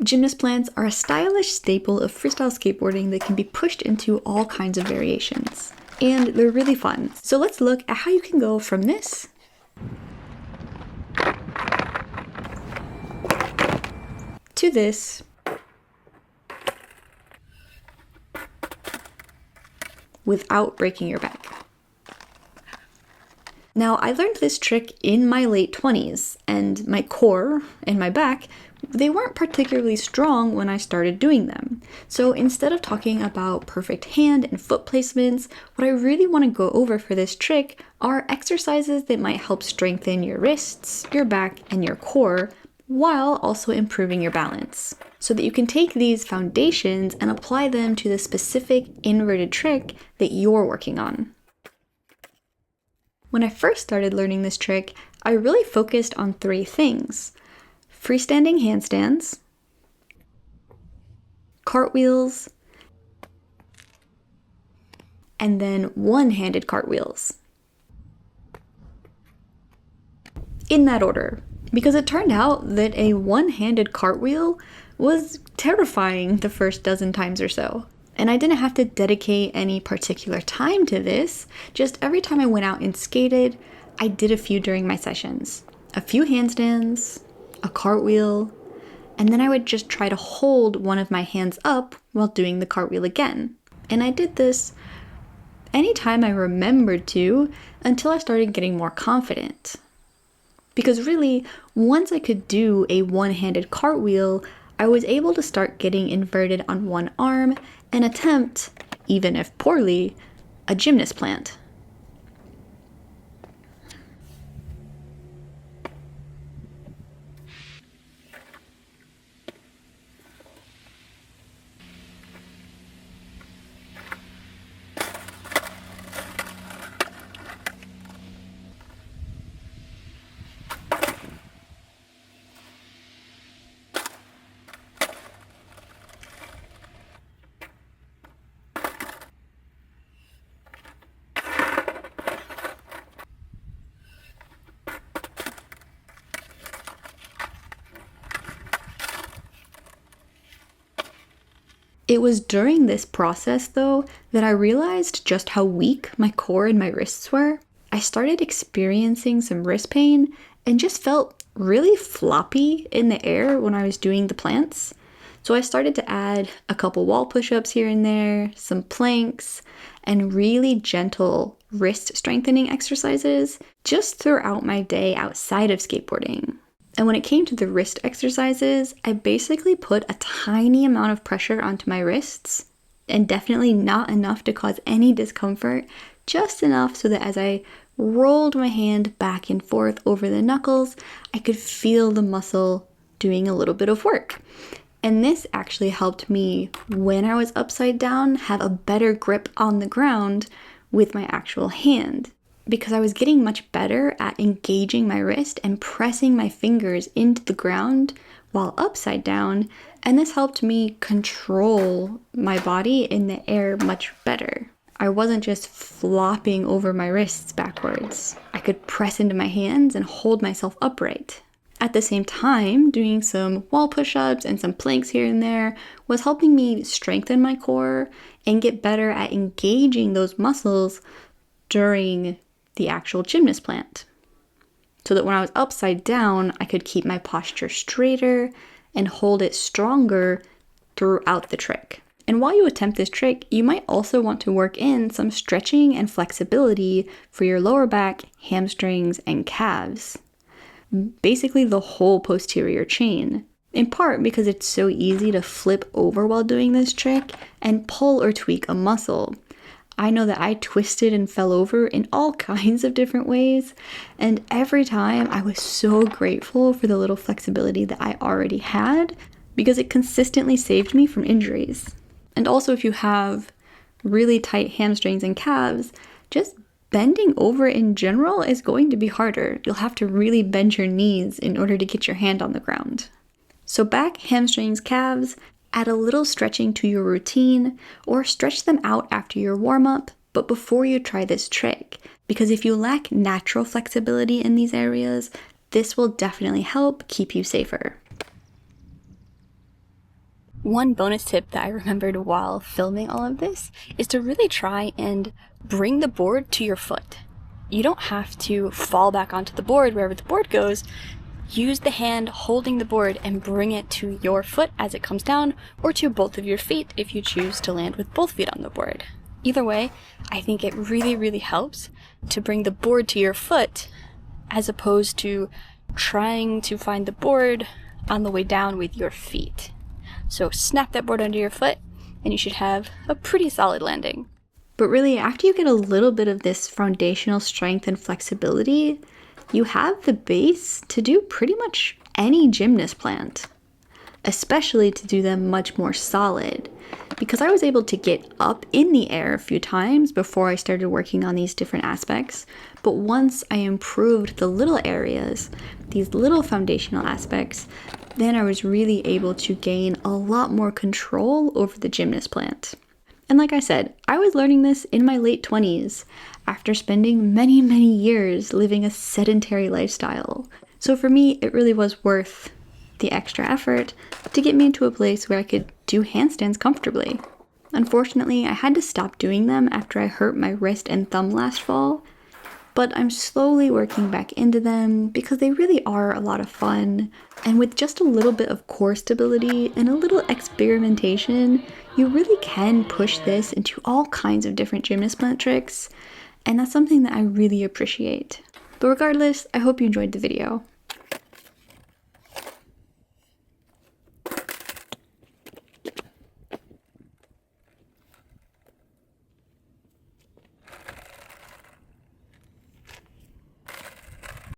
Gymnast plants are a stylish staple of freestyle skateboarding that can be pushed into all kinds of variations. And they're really fun. So let's look at how you can go from this to this without breaking your back. Now, I learned this trick in my late 20s, and my core and my back, they weren't particularly strong when I started doing them. So instead of talking about perfect hand and foot placements, what I really want to go over for this trick are exercises that might help strengthen your wrists, your back, and your core, while also improving your balance, so that you can take these foundations and apply them to the specific inverted trick that you're working on. When I first started learning this trick, I really focused on 3 things: freestanding handstands, cartwheels, and then one-handed cartwheels. In that order, because it turned out that a one-handed cartwheel was terrifying the first dozen times or so. And I didn't have to dedicate any particular time to this, just every time I went out and skated, I did a few during my sessions. A few handstands, a cartwheel, and then I would just try to hold one of my hands up while doing the cartwheel again. And I did this anytime I remembered to until I started getting more confident. Because really, once I could do a one-handed cartwheel, I was able to start getting inverted on one arm and attempt, even if poorly, a gymnast plant. It was during this process, though, that I realized just how weak my core and my wrists were. I started experiencing some wrist pain and just felt really floppy in the air when I was doing the plants. So I started to add a couple wall push-ups here and there, some planks, and really gentle wrist strengthening exercises just throughout my day outside of skateboarding. And when it came to the wrist exercises, I basically put a tiny amount of pressure onto my wrists, and definitely not enough to cause any discomfort, just enough so that as I rolled my hand back and forth over the knuckles, I could feel the muscle doing a little bit of work. And this actually helped me, when I was upside down, have a better grip on the ground with my actual hand, because I was getting much better at engaging my wrist and pressing my fingers into the ground while upside down, and this helped me control my body in the air much better. I wasn't just flopping over my wrists backwards. I could press into my hands and hold myself upright. At the same time, doing some wall push-ups and some planks here and there was helping me strengthen my core and get better at engaging those muscles during the actual gymnast plant, so that when I was upside down, I could keep my posture straighter and hold it stronger throughout the trick. And while you attempt this trick, you might also want to work in some stretching and flexibility for your lower back, hamstrings, and calves. Basically the whole posterior chain, in part because it's so easy to flip over while doing this trick and pull or tweak a muscle. I know that I twisted and fell over in all kinds of different ways, and every time I was so grateful for the little flexibility that I already had, because it consistently saved me from injuries. And also, if you have really tight hamstrings and calves, just bending over in general is going to be harder. You'll have to really bend your knees in order to get your hand on the ground. So back, hamstrings, calves, add a little stretching to your routine, or stretch them out after your warm-up, but before you try this trick, because if you lack natural flexibility in these areas, this will definitely help keep you safer. One bonus tip that I remembered while filming all of this is to really try and bring the board to your foot. You don't have to fall back onto the board wherever the board goes. Use the hand holding the board and bring it to your foot as it comes down, or to both of your feet if you choose to land with both feet on the board. Either way, I think it really helps to bring the board to your foot as opposed to trying to find the board on the way down with your feet. So snap that board under your foot and you should have a pretty solid landing. But really, after you get a little bit of this foundational strength and flexibility, you have the base to do pretty much any gymnast plant, especially to do them much more solid. Because I was able to get up in the air a few times before I started working on these different aspects, but once I improved the little areas, these little foundational aspects, then I was really able to gain a lot more control over the gymnast plant. And like I said, I was learning this in my late 20s after spending many years living a sedentary lifestyle. So for me, it really was worth the extra effort to get me into a place where I could do handstands comfortably. Unfortunately, I had to stop doing them after I hurt my wrist and thumb last fall, but I'm slowly working back into them because they really are a lot of fun. And with just a little bit of core stability and a little experimentation, you really can push this into all kinds of different gymnast plant tricks, and that's something that I really appreciate. But regardless, I hope you enjoyed the video.